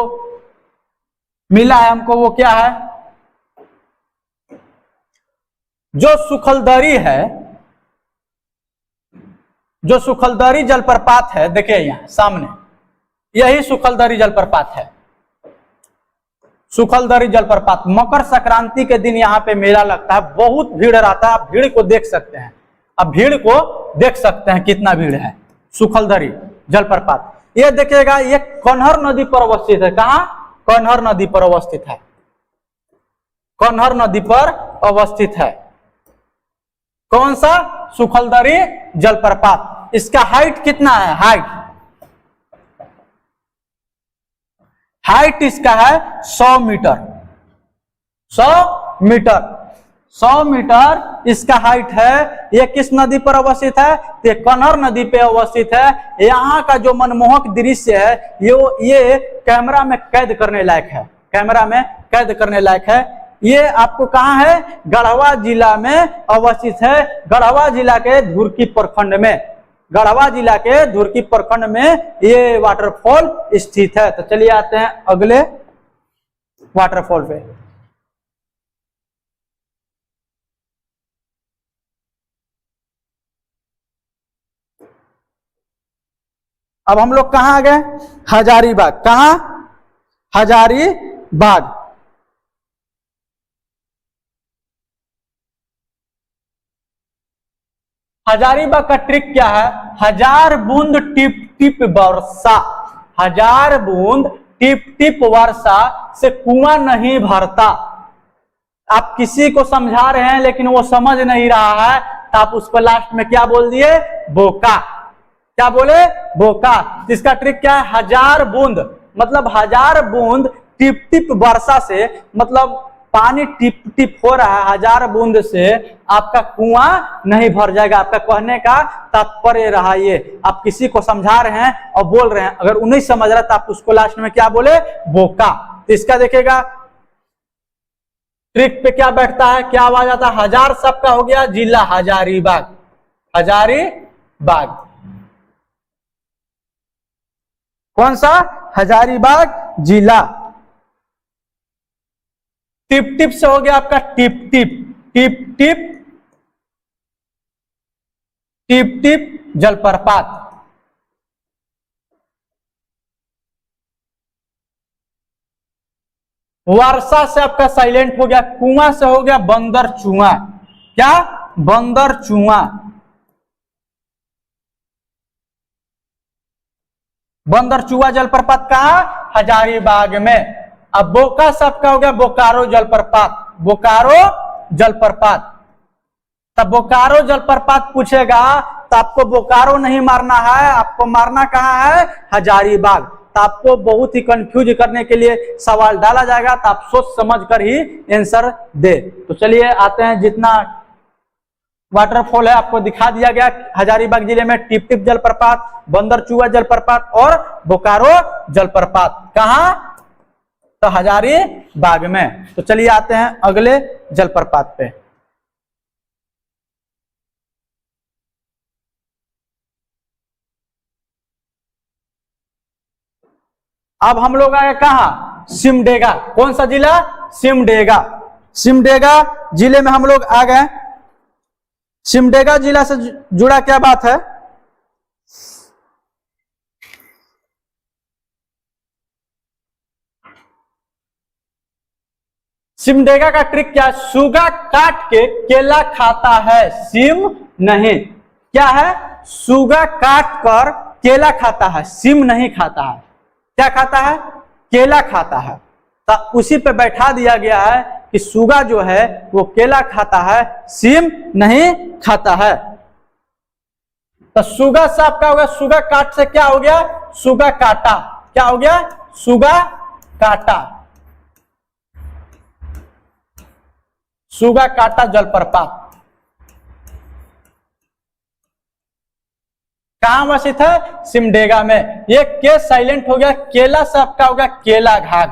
मिला है हमको वो क्या है? जो सुखलदरी है, जो सुखलदरी जलप्रपात है, देखिए यहां सामने यही सुखलदरी जलप्रपात है। सुखलदरी जलप्रपात मकर संक्रांति के दिन यहाँ पे मेला लगता है, बहुत भीड़ रहता है। आप भीड़ को देख सकते हैं, अब भीड़ को देख सकते हैं कितना भीड़ है। सुखलदरी जलप्रपात ये देखिएगा, ये कन्हर नदी पर अवस्थित है। कहाँ? कन्हर नदी पर अवस्थित है। कन्हर नदी पर अवस्थित है। कौन सा? सुखलदरी जलप्रपात। इसका हाइट कितना है? हाइट इसका है 100 मीटर। 100 मीटर, 100 मीटर इसका हाइट है। ये किस नदी पर अवस्थित है? ये कन्हर नदी पे अवस्थित है। यहाँ का जो मनमोहक दृश्य है ये कैमरा में कैद करने लायक है। कैमरा में कैद करने लायक है। ये आपको कहाँ है? गढ़वा जिला में अवस्थित है। गढ़वा जिला के धुरकी प्रखंड में, गढ़वा जिला के धुरकी प्रखंड में ये वाटरफॉल स्थित है। तो चलिए आते हैं अगले वाटरफॉल पे। अब हम लोग कहाँ आ गए? हजारीबाग। कहाँ? हजारीबाग। हजारीबाग का ट्रिक क्या है? 1000 बूंद टिप टिप वर्षा, 1000 बूंद टिप टिप वर्षा से कुआं नहीं भरता। आप किसी को समझा रहे हैं लेकिन वो समझ नहीं रहा है, तो आप उसको लास्ट में क्या बोल दिए? बोका। क्या बोले? बोका। इसका ट्रिक क्या है? 1000 बूंद मतलब 1000 बूंद टिप टिप वर्षा से, मतलब पानी टिप टिप हो रहा है, 1000 बूंद से आपका कुआं नहीं भर जाएगा। आपका कहने का तात्पर्य रहा ये। आप किसी को समझा रहे हैं और बोल रहे हैं, अगर वो नहीं समझ रहा तो आप उसको लास्ट में क्या बोले? बोका। तो इसका देखिएगा ट्रिक पे क्या बैठता है, क्या आवाज आता है? 1000 सबका हो गया, जिला हजारीबाग। हजारीबाग कौन सा? हजारीबाग जिला। टिप टिप से हो गया आपका tip tip, tip tip, tip tip जलप्रपात। वर्षा से आपका साइलेंट हो गया। कुआं से हो गया बंदर चुआ। क्या? बंदर चुआ। बंदर चुआ जलप्रपात कहाँ? हजारीबाग में। अब बोका सबका हो गया बोकारो जलप्रपात। बोकारो जलप्रपात। तब बोकारो जलप्रपात पूछेगा तो आपको बोकारो नहीं मारना है, आपको मारना कहाँ है? हजारीबाग। तो आपको बहुत ही कंफ्यूज करने के लिए सवाल डाला जाएगा, तो आप सोच समझ कर ही आंसर दे। तो चलिए आते हैं, जितना वाटरफॉल है आपको दिखा दिया गया। हजारीबाग जिले में टिप टिप जलप्रपात, बंदर चुआ जलप्रपात और बोकारो जलप्रपात। कहाँ? तो हजारीबाग में। तो चलिए आते हैं अगले जलप्रपात पे। अब हम लोग आए कहाँ? सिमडेगा। कौन सा जिला? सिमडेगा। सिमडेगा जिले में हम लोग आ गए। सिमडेगा जिला से जुड़ा क्या बात है? सिमडेगा का ट्रिक क्या है? सुगा काट के केला खाता है, सिम नहीं। क्या है? सुगा काट कर केला खाता है, सिम नहीं खाता है। क्या खाता है? केला खाता है। तो उसी पे बैठा दिया गया है कि सुगा जो है वो केला खाता है, सिम नहीं खाता है। तो सुगा से आपका हो गया, सुगा काट से क्या हो गया? सुगा काटा। क्या हो गया? सुगा काटा। सुगा काटा जलप्रपात कहां अवस्थित है? सिमडेगा में। ये के साइलेंट हो गया। केला से आपका होगा केला घाघ।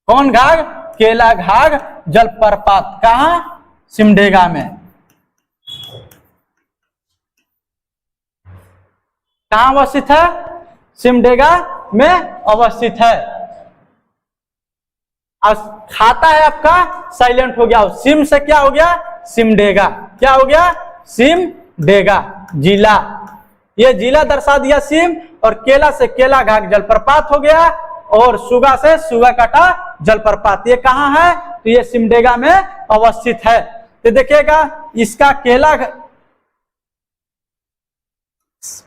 कौन घाघ? केलाघाट जलप्रपात, कहां? सिमडेगा में। कहां अवस्थित है? सिमडेगा में अवस्थित है। अब खाता है आपका साइलेंट हो गया, सिम से क्या हो गया? सिमडेगा। क्या हो गया? सिमडेगा जिला। ये जिला दर्शा दिया सिम, और केला से केलाघाट जलप्रपात हो गया, और सुगा से सुगाकाटा जलप्रपात। ये कहां है? तो ये सिमडेगा में अवस्थित है। तो देखिएगा इसका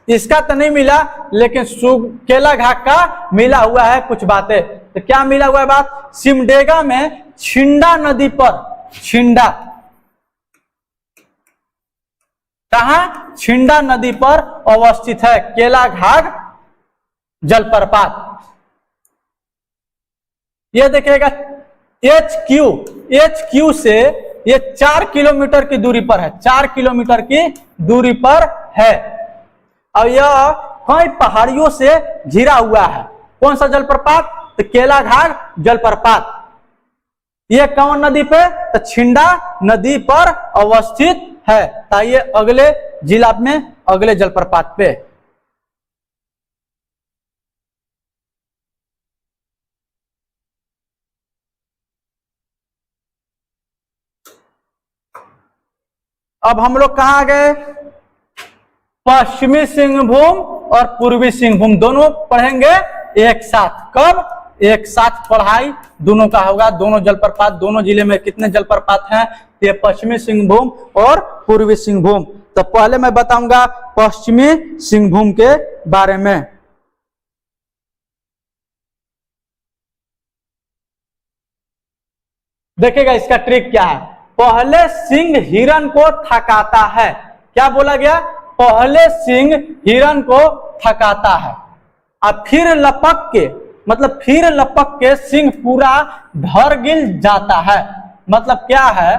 इसका तो नहीं मिला, लेकिन केलाघाट का मिला हुआ है कुछ बातें। तो क्या मिला हुआ है बात? सिमडेगा में छिंडा नदी पर, छिंडा, कहां? छिंडा नदी पर अवस्थित है केलाघाट जलप्रपात। ये देखिएगा HQ से ये 4 किलोमीटर की दूरी पर है, 4 किलोमीटर की दूरी पर है। और यह कई पहाड़ियों से घिरा हुआ है। कौन सा जलप्रपात? तो केलाघाट जलप्रपात। ये कौन नदी पे? तो छिंडा नदी पर अवस्थित है। आइए अगले जिला में, अगले जलप्रपात पे। अब हम लोग कहां आ गए? पश्चिमी सिंहभूम और पूर्वी सिंहभूम दोनों पढ़ेंगे एक साथ। कब? एक साथ पढ़ाई दोनों का होगा। दोनों जलप्रपात, दोनों जिले में कितने जलप्रपात हैं? ये पश्चिमी सिंहभूम और पूर्वी सिंहभूम। तो पहले मैं बताऊंगा पश्चिमी सिंहभूम के बारे में। देखिएगा इसका ट्रिक क्या है। पहले सिंह हिरण को थकाता है। क्या बोला गया? पहले सिंह हिरण को थकाता है, और फिर लपक के, मतलब फिर लपक के सिंह पूरा धर गिल जाता है। मतलब क्या है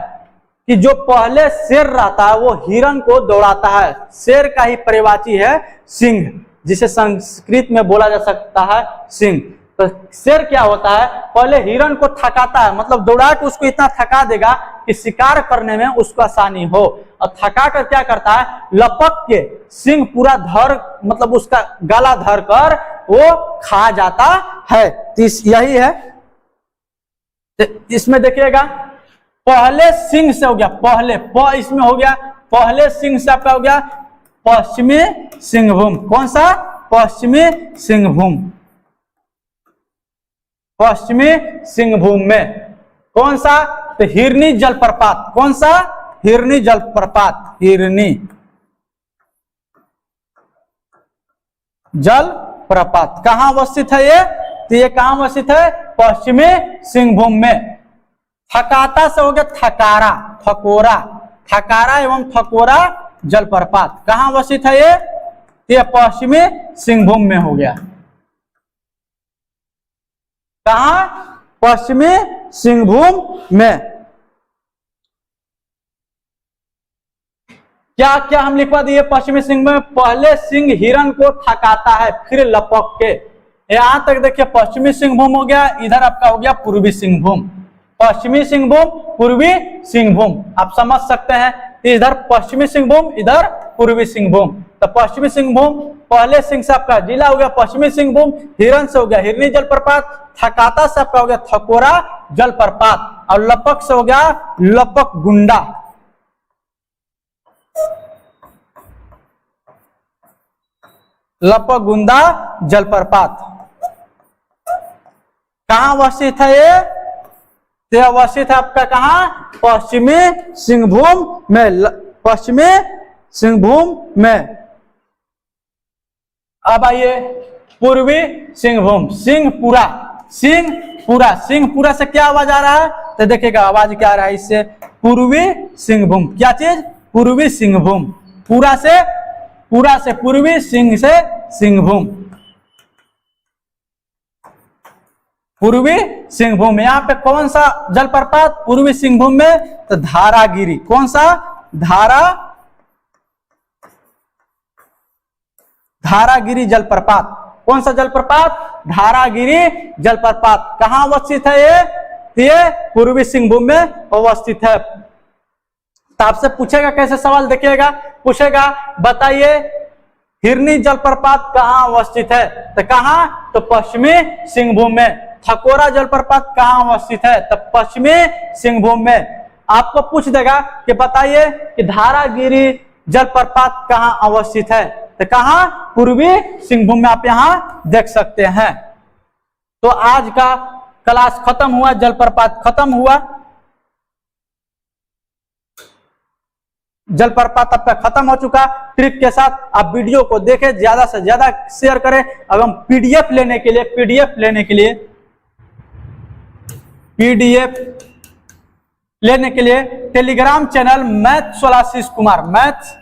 कि जो पहले शेर रहता है वो हिरण को दौड़ाता है। शेर का ही परिवाची है सिंह, जिसे संस्कृत में बोला जा सकता है सिंह। तो शेर क्या होता है? पहले हिरण को थकाता है, मतलब दौड़ा के उसको इतना थका देगा कि शिकार करने में उसको आसानी हो। और थका कर क्या करता है? लपक के सिंह पूरा धर, मतलब उसका गला धर कर वो खा जाता है। तो यही है। तो इसमें देखिएगा पहले सिंह से हो गया, पहले इसमें हो गया, पहले सिंह से आपका हो गया पश्चिमी सिंहभूम। कौन सा? पश्चिमी सिंहभूम। पश्चिमी सिंहभूम में कौन सा? तो हिरनी जलप्रपात। कौन सा? हिरनी जलप्रपात। हिरनी जलप्रपात कहां अवस्थित है ये? तो ये कहां अवस्थित है? पश्चिमी सिंहभूम में। थकाता से हो गया थकारा, थकोरा, थकारा एवं थकोरा जलप्रपात कहां अवस्थित है ये? ये पश्चिमी सिंहभूम में हो गया। कहां? पश्चिमी सिंहभूम में। क्या क्या हम लिखवा दिए पश्चिमी सिंहभूम में? पहले सिंह हिरण को थकाता है, फिर लपक के। यहां तक देखिए पश्चिमी सिंहभूम हो गया, इधर आपका हो गया पूर्वी सिंहभूम। पश्चिमी सिंहभूम, पूर्वी सिंहभूम, आप समझ सकते हैं। इधर पश्चिमी सिंहभूम, इधर पूर्वी सिंहभूम। तो पश्चिमी सिंहभूम पहले सिंह से आपका जिला हो गया पश्चिमी सिंहभूम, हिरण से हो गया हिरनी जलप्रपात, थकाता से आपका हो गया थकोरा जलप्रपात, और लपक से हो गया लपक गुंडा। लपक गुंडा जलप्रपात कहां अवस्थित है ये? तो अवस्थित है आपका कहां? पश्चिमी सिंहभूम में। पश्चिमी सिंहभूम में। अब आइए पूर्वी सिंहभूम। सिंहपुरा, सिंहपुरा, सिंहपुरा से क्या आवाज आ रहा है? तो देखिएगा आवाज क्या आ रहा है इससे? पूर्वी सिंहभूम। क्या चीज? पूर्वी सिंहभूम। पूरा से पूर्वी, सिंह से सिंहभूम, पूर्वी सिंहभूम। यहाँ पे कौन सा जलप्रपात? पूर्वी सिंहभूम में। तो धारागिरी। कौन सा? धारागिरी जलप्रपात। कौन सा जलप्रपात? धारागिरी जलप्रपात कहां अवस्थित है ये? तो ये पूर्वी सिंहभूम में अवस्थित है। तो आपसे पूछेगा कैसे सवाल, देखिएगा, पूछेगा बताइए हिरनी जलप्रपात कहाँ अवस्थित है, तो कहाँ, तो पश्चिमी सिंहभूम में। थकोरा जलप्रपात कहाँ अवस्थित है, तो पश्चिमी सिंहभूम में। आपको पूछ देगा कि बताइए कि धारागिरी जलप्रपात कहाँ अवस्थित है, तो कहाँ, पूर्वी सिंहभूम में। आप यहाँ देख सकते हैं। तो आज का क्लास खत्म हुआ, जलप्रपात खत्म हुआ, जलप्रपात आपका खत्म हो चुका। ट्रिक के साथ आप वीडियो को देखें, ज्यादा से ज्यादा शेयर करें। अब हम पीडीएफ लेने के लिए टेलीग्राम चैनल मैथ सोलासिस कुमार, मैथ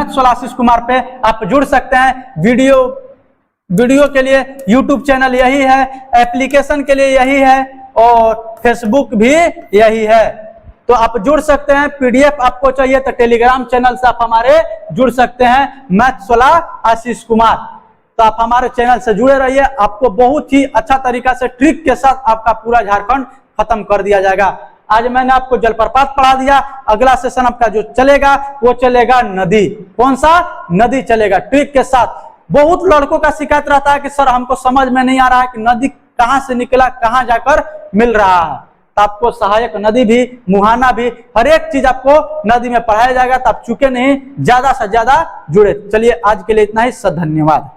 सोलासिस कुमार पे आप जुड़ सकते हैं। वीडियो के लिए यूट्यूब चैनल यही है, एप्लीकेशन के लिए यही है, और फेसबुक भी यही है। तो आप जुड़ सकते हैं। पीडीएफ आपको चाहिए तो टेलीग्राम चैनल से आप हमारे जुड़ सकते हैं, मैथ सोलासिस कुमार। तो आप हमारे चैनल से जुड़े रहिए, आपको बहुत ही अच्छा तरीका से ट्रिक के साथ आपका पूरा झारखंड खत्म कर दिया जाएगा। आज मैंने आपको जलप्रपात पढ़ा दिया। अगला सेशन आपका जो चलेगा वो चलेगा नदी। कौन सा, नदी चलेगा ट्रिक के साथ। बहुत लड़कों का शिकायत रहता है कि सर हमको समझ में नहीं आ रहा है कि नदी कहां से निकला, कहां जाकर मिल रहा है। तो आपको सहायक नदी भी, मुहाना भी, हर एक चीज आपको नदी में पढ़ाया जाएगा। तो आप चुके नहीं, ज्यादा से ज्यादा जुड़े। चलिए आज के लिए इतना ही, धन्यवाद।